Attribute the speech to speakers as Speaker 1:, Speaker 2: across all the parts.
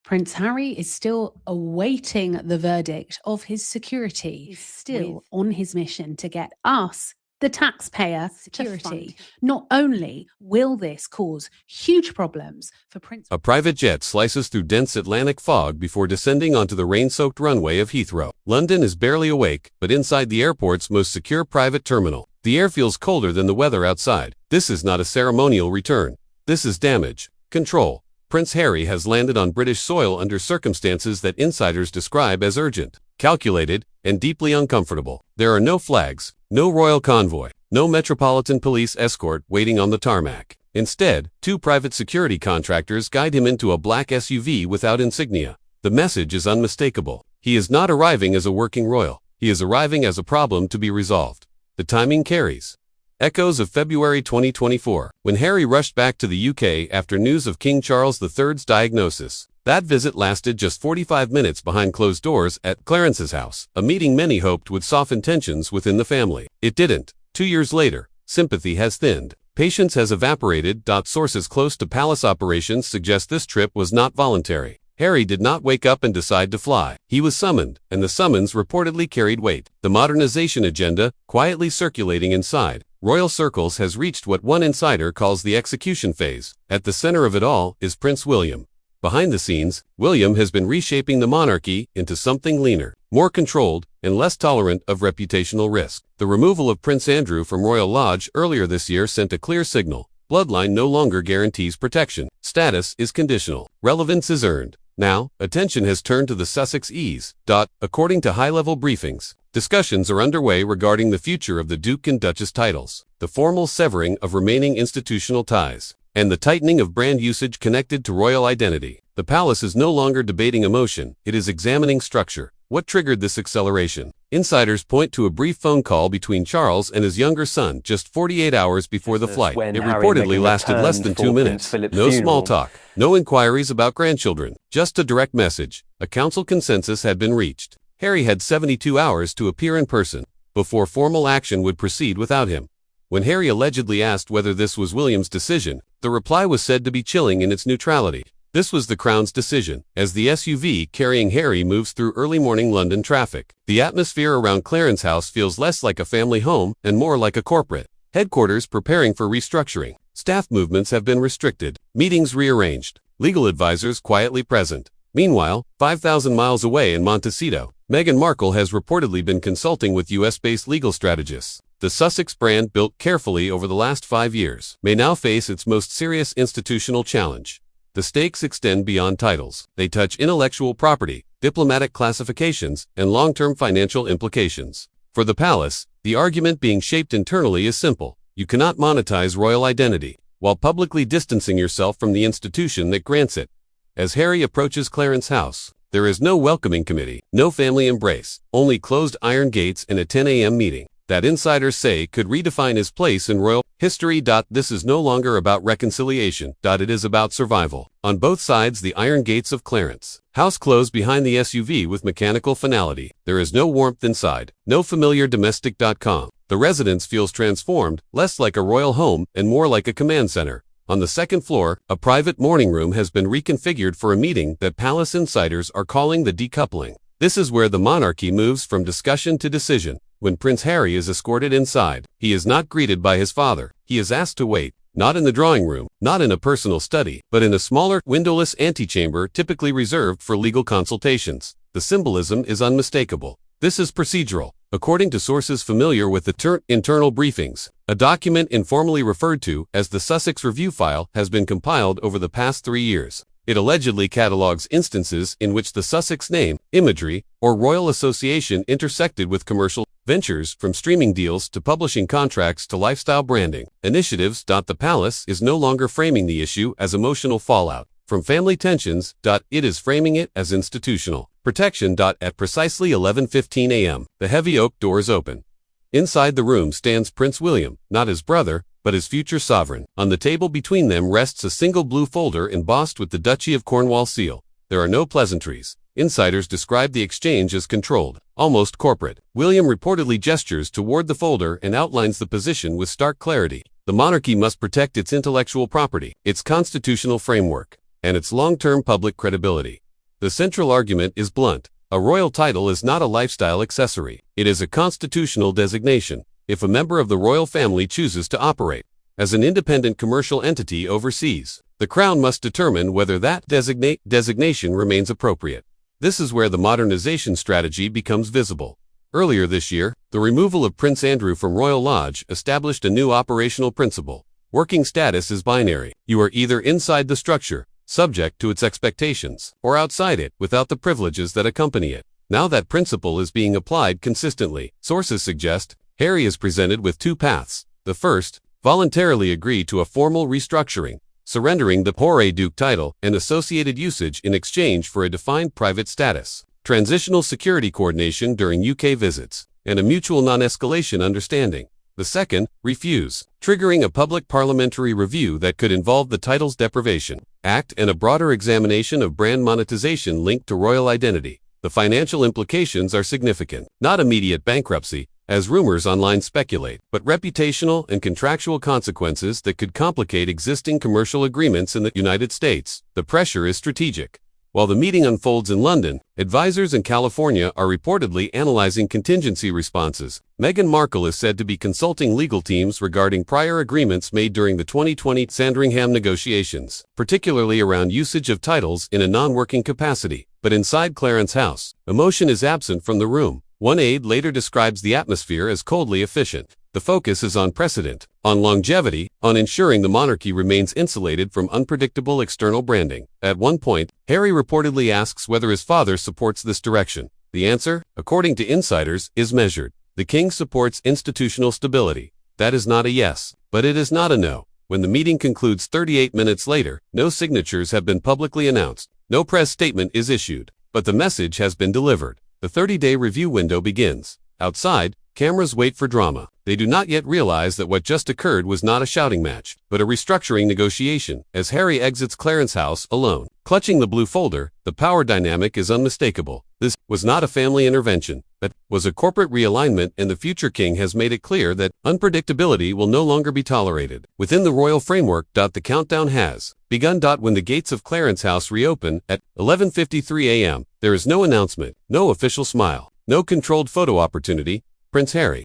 Speaker 1: Prince Harry is still awaiting the verdict of his security. He's still on his mission to get us, the taxpayer, to fund. Not only will this cause huge problems for Prince...
Speaker 2: A private jet slices through dense Atlantic fog before descending onto the rain-soaked runway of Heathrow. London is barely awake, but inside the airport's most secure private terminal, the air feels colder than the weather outside. This is not a ceremonial return. This is damage control. Prince Harry has landed on British soil under circumstances that insiders describe as urgent, calculated, and deeply uncomfortable. There are no flags, no royal convoy, no metropolitan police escort waiting on the tarmac. Instead, two private security contractors guide him into a black SUV without insignia. The message is unmistakable. He is not arriving as a working royal. He is arriving as a problem to be resolved. The timing carries. Echoes of February 2024, when Harry rushed back to the UK after news of King Charles III's diagnosis. That visit lasted just 45 minutes behind closed doors at Clarence's house, a meeting many hoped would soften tensions within the family. It didn't. 2 years later, sympathy has thinned. Patience has evaporated. Sources close to palace operations suggest this trip was not voluntary. Harry did not wake up and decide to fly. He was summoned, and the summons reportedly carried weight. The modernization agenda, quietly circulating inside royal circles, has reached what one insider calls the execution phase. At the center of it all is Prince William. Behind the scenes, William has been reshaping the monarchy into something leaner, more controlled, and less tolerant of reputational risk. The removal of Prince Andrew from Royal Lodge earlier this year sent a clear signal. Bloodline no longer guarantees protection. Status is conditional. Relevance is earned. Now, attention has turned to the Sussex ease. According to high-level briefings, discussions are underway regarding the future of the Duke and Duchess titles, the formal severing of remaining institutional ties, and the tightening of brand usage connected to royal identity. The palace is no longer debating emotion, it is examining structure. What triggered this acceleration? Insiders point to a brief phone call between Charles and his younger son just 48 hours before the flight. It reportedly lasted less than 2 minutes. No small talk, no inquiries about grandchildren, just a direct message. A council consensus had been reached. Harry had 72 hours to appear in person before formal action would proceed without him. When Harry allegedly asked whether this was William's decision, the reply was said to be chilling in its neutrality. This was the Crown's decision. As the SUV carrying Harry moves through early morning London traffic, the atmosphere around Clarence House feels less like a family home and more like a corporate headquarters preparing for restructuring. Staff movements have been restricted, meetings rearranged, legal advisors quietly present. Meanwhile, 5,000 miles away in Montecito, Meghan Markle has reportedly been consulting with US-based legal strategists. The Sussex brand, built carefully over the last 5 years, may now face its most serious institutional challenge. The stakes extend beyond titles. They touch intellectual property, diplomatic classifications, and long-term financial implications. For the palace, the argument being shaped internally is simple. You cannot monetize royal identity while publicly distancing yourself from the institution that grants it. As Harry approaches Clarence House, there is no welcoming committee, no family embrace, only closed iron gates and a 10 a.m. meeting that insiders say could redefine his place in royal history. This is no longer about reconciliation. It is about survival. On both sides, the iron gates of Clarence House close behind the SUV with mechanical finality. There is no warmth inside, no familiar domestic.com. The residence feels transformed, less like a royal home and more like a command center. On the second floor, a private morning room has been reconfigured for a meeting that palace insiders are calling the decoupling. This is where the monarchy moves from discussion to decision. When Prince Harry is escorted inside, he is not greeted by his father. He is asked to wait, not in the drawing room, not in a personal study, but in a smaller, windowless antechamber typically reserved for legal consultations. The symbolism is unmistakable. This is procedural. According to sources familiar with the internal briefings, a document informally referred to as the Sussex Review File has been compiled over the past 3 years. It allegedly catalogs instances in which the Sussex name, imagery, or royal association intersected with commercial ventures, from streaming deals to publishing contracts to lifestyle branding initiatives. The palace is no longer framing the issue as emotional fallout from family tensions. It is framing it as institutional protection. At precisely 11:15 a.m., the heavy oak doors open. Inside the room stands Prince William, not his brother, but his future sovereign. On the table between them rests a single blue folder embossed with the Duchy of Cornwall seal. There are no pleasantries. Insiders describe the exchange as controlled, almost corporate. William reportedly gestures toward the folder and outlines the position with stark clarity. The monarchy must protect its intellectual property, its constitutional framework, and its long-term public credibility. The central argument is blunt. A royal title is not a lifestyle accessory. It is a constitutional designation. If a member of the royal family chooses to operate as an independent commercial entity overseas, the Crown must determine whether that designation remains appropriate. This is where the modernization strategy becomes visible. Earlier this year, the removal of Prince Andrew from Royal Lodge established a new operational principle. Working status is binary. You are either inside the structure, subject to its expectations, or outside it, without the privileges that accompany it. Now that principle is being applied consistently. Sources suggest Harry is presented with two paths. The first, voluntarily agree to a formal restructuring, surrendering the Hoare Duke title and associated usage in exchange for a defined private status, transitional security coordination during UK visits, and a mutual non-escalation understanding. The second, refuse, triggering a public parliamentary review that could involve the title's deprivation act and a broader examination of brand monetization linked to royal identity. The financial implications are significant. Not immediate bankruptcy, as rumors online speculate, but reputational and contractual consequences that could complicate existing commercial agreements in the United States. The pressure is strategic. While the meeting unfolds in London, advisors in California are reportedly analyzing contingency responses. Meghan Markle is said to be consulting legal teams regarding prior agreements made during the 2020 Sandringham negotiations, particularly around usage of titles in a non-working capacity. But inside Clarence House, emotion is absent from the room. One aide later describes the atmosphere as coldly efficient. The focus is on precedent, on longevity, on ensuring the monarchy remains insulated from unpredictable external branding. At one point, Harry reportedly asks whether his father supports this direction. The answer, according to insiders, is measured. The king supports institutional stability. That is not a yes, but it is not a no. When the meeting concludes 38 minutes later, no signatures have been publicly announced. No press statement is issued, but the message has been delivered. The 30-day review window begins. Outside, cameras wait for drama. They do not yet realize that what just occurred was not a shouting match, but a restructuring negotiation, as Harry exits Clarence House alone. Clutching the blue folder, the power dynamic is unmistakable. This was not a family intervention, but was a corporate realignment, and the future king has made it clear that unpredictability will no longer be tolerated. Within the royal framework, the countdown has begun. When the gates of Clarence House reopen at 11:53 a.m., there is no announcement, no official smile, no controlled photo opportunity. Prince Harry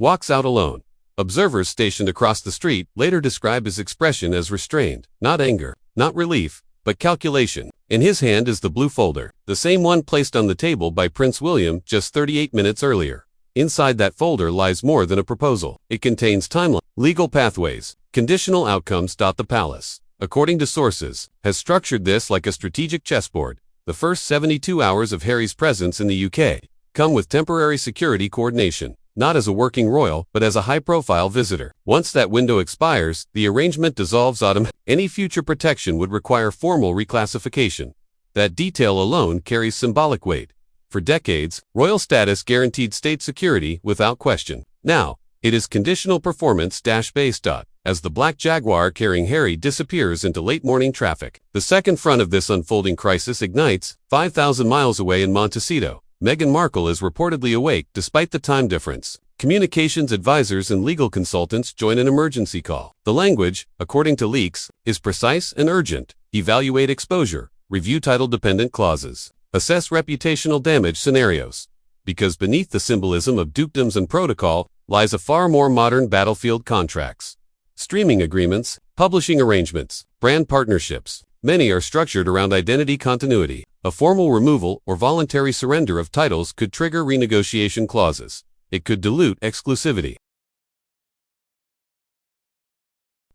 Speaker 2: walks out alone. Observers stationed across the street later describe his expression as restrained, not anger, not relief, but calculation. In his hand is the blue folder, the same one placed on the table by Prince William just 38 minutes earlier. Inside that folder lies more than a proposal. It contains timeline, legal pathways, conditional outcomes. The palace, according to sources, has structured this like a strategic chessboard. The first 72 hours of Harry's presence in the UK come with temporary security coordination, not as a working royal, but as a high-profile visitor. Once that window expires, the arrangement dissolves automatically. Any future protection would require formal reclassification. That detail alone carries symbolic weight. For decades, royal status guaranteed state security without question. Now, it is conditional performance-based. As the black Jaguar carrying Harry disappears into late-morning traffic, the second front of this unfolding crisis ignites. 5,000 miles away in Montecito, Meghan Markle is reportedly awake despite the time difference. Communications advisors and legal consultants join an emergency call. The language, according to leaks, is precise and urgent. Evaluate exposure, review title-dependent clauses, assess reputational damage scenarios. Because beneath the symbolism of dukedoms and protocol lies a far more modern battlefield: contracts, streaming agreements, publishing arrangements, brand partnerships. Many are structured around identity continuity. A formal removal or voluntary surrender of titles could trigger renegotiation clauses. It could dilute exclusivity.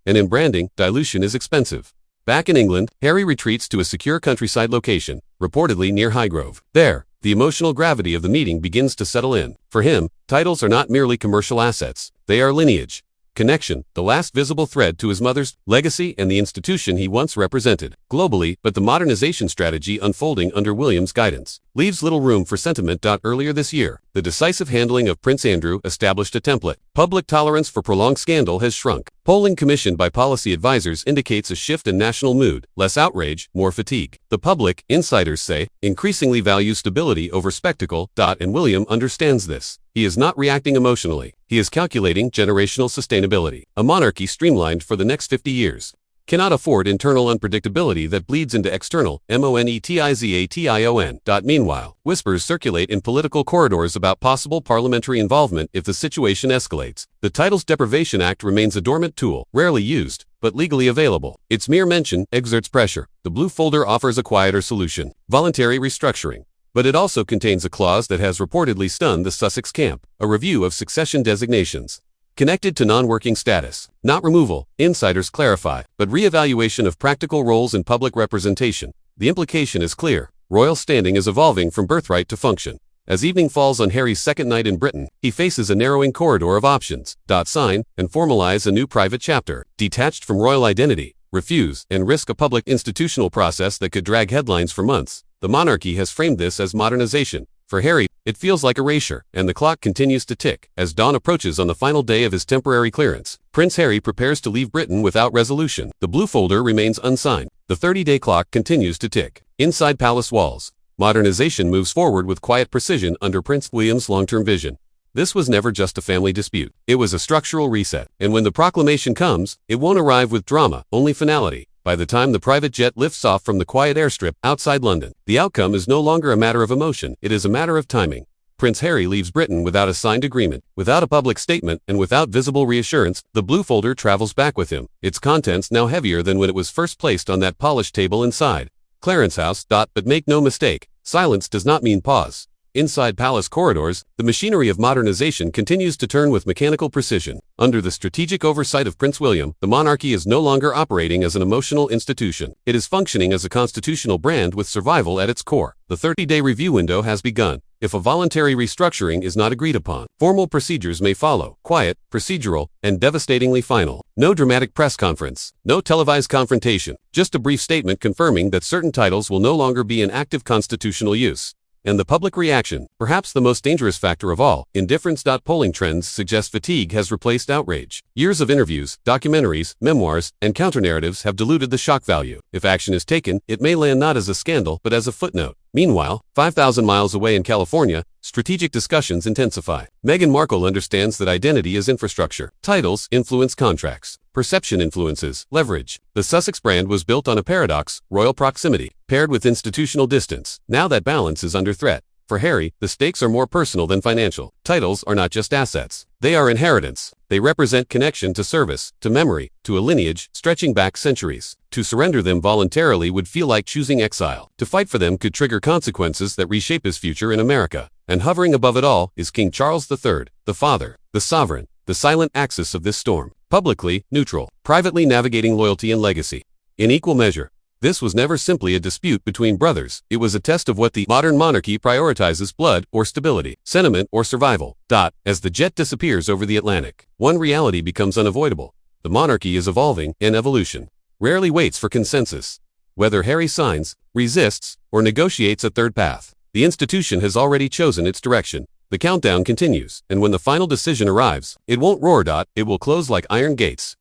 Speaker 2: And in branding, dilution is expensive. Back in England, Harry retreats to a secure countryside location, reportedly near Highgrove. There, the emotional gravity of the meeting begins to settle in. For him, titles are not merely commercial assets. They are lineage, connection, the last visible thread to his mother's legacy and the institution he once represented. Globally, but the modernization strategy unfolding under William's guidance leaves little room for sentiment. Earlier this year, the decisive handling of Prince Andrew established a template. Public tolerance for prolonged scandal has shrunk. Polling commissioned by policy advisors indicates a shift in national mood: less outrage, more fatigue. The public, insiders say, increasingly values stability over spectacle. And William understands this. He is not reacting emotionally. He is calculating generational sustainability. A monarchy streamlined for the next 50 years. cannot afford internal unpredictability that bleeds into external monetization. Meanwhile, whispers circulate in political corridors about possible parliamentary involvement if the situation escalates. The Titles Deprivation Act remains a dormant tool, rarely used, but legally available. Its mere mention exerts pressure. The blue folder offers a quieter solution: voluntary restructuring. But it also contains a clause that has reportedly stunned the Sussex camp: a review of succession designations. Connected to non-working status. Not removal, insiders clarify, but re-evaluation of practical roles in public representation. The implication is clear: royal standing is evolving from birthright to function. As evening falls on Harry's second night in Britain, he faces a narrowing corridor of options: sign and formalize a new private chapter, detached from royal identity, refuse, and risk a public institutional process that could drag headlines for months. The monarchy has framed this as modernization. For Harry, it feels like erasure, and the clock continues to tick. As dawn approaches on the final day of his temporary clearance, Prince Harry prepares to leave Britain without resolution. The blue folder remains unsigned. The 30-day clock continues to tick. Inside palace walls, modernization moves forward with quiet precision under Prince William's long-term vision. This was never just a family dispute. It was a structural reset. And when the proclamation comes, it won't arrive with drama, only finality. By the time the private jet lifts off from the quiet airstrip outside London, the outcome is no longer a matter of emotion, it is a matter of timing. Prince Harry leaves Britain without a signed agreement, without a public statement, and without visible reassurance. The blue folder travels back with him, its contents now heavier than when it was first placed on that polished table inside Clarence House. But make no mistake, silence does not mean pause. Inside palace corridors, the machinery of modernization continues to turn with mechanical precision. Under the strategic oversight of Prince William, the monarchy is no longer operating as an emotional institution. It is functioning as a constitutional brand with survival at its core. The 30-day review window has begun. If a voluntary restructuring is not agreed upon, formal procedures may follow: quiet, procedural, and devastatingly final. No dramatic press conference, no televised confrontation, just a brief statement confirming that certain titles will no longer be in active constitutional use. And the public reaction, perhaps the most dangerous factor of all, indifference. Polling trends suggest fatigue has replaced outrage. Years of interviews, documentaries, memoirs, and counter-narratives have diluted the shock value. If action is taken, it may land not as a scandal, but as a footnote. Meanwhile, 5,000 miles away in California, strategic discussions intensify. Meghan Markle understands that identity is infrastructure. Titles influence contracts. Perception influences leverage. The Sussex brand was built on a paradox: royal proximity, paired with institutional distance. Now that balance is under threat. For Harry, the stakes are more personal than financial. Titles are not just assets. They are inheritance. They represent connection to service, to memory, to a lineage stretching back centuries. To surrender them voluntarily would feel like choosing exile. To fight for them could trigger consequences that reshape his future in America. And hovering above it all is King Charles III, the father, the sovereign, the silent axis of this storm. Publicly neutral, privately navigating loyalty and legacy. In equal measure, this was never simply a dispute between brothers. It was a test of what the modern monarchy prioritizes: blood or stability, sentiment or survival. As the jet disappears over the Atlantic, one reality becomes unavoidable: the monarchy is evolving, and evolution rarely waits for consensus. Whether Harry signs, resists, or negotiates a third path, the institution has already chosen its direction. The countdown continues, and when the final decision arrives, it won't roar. It will close like iron gates.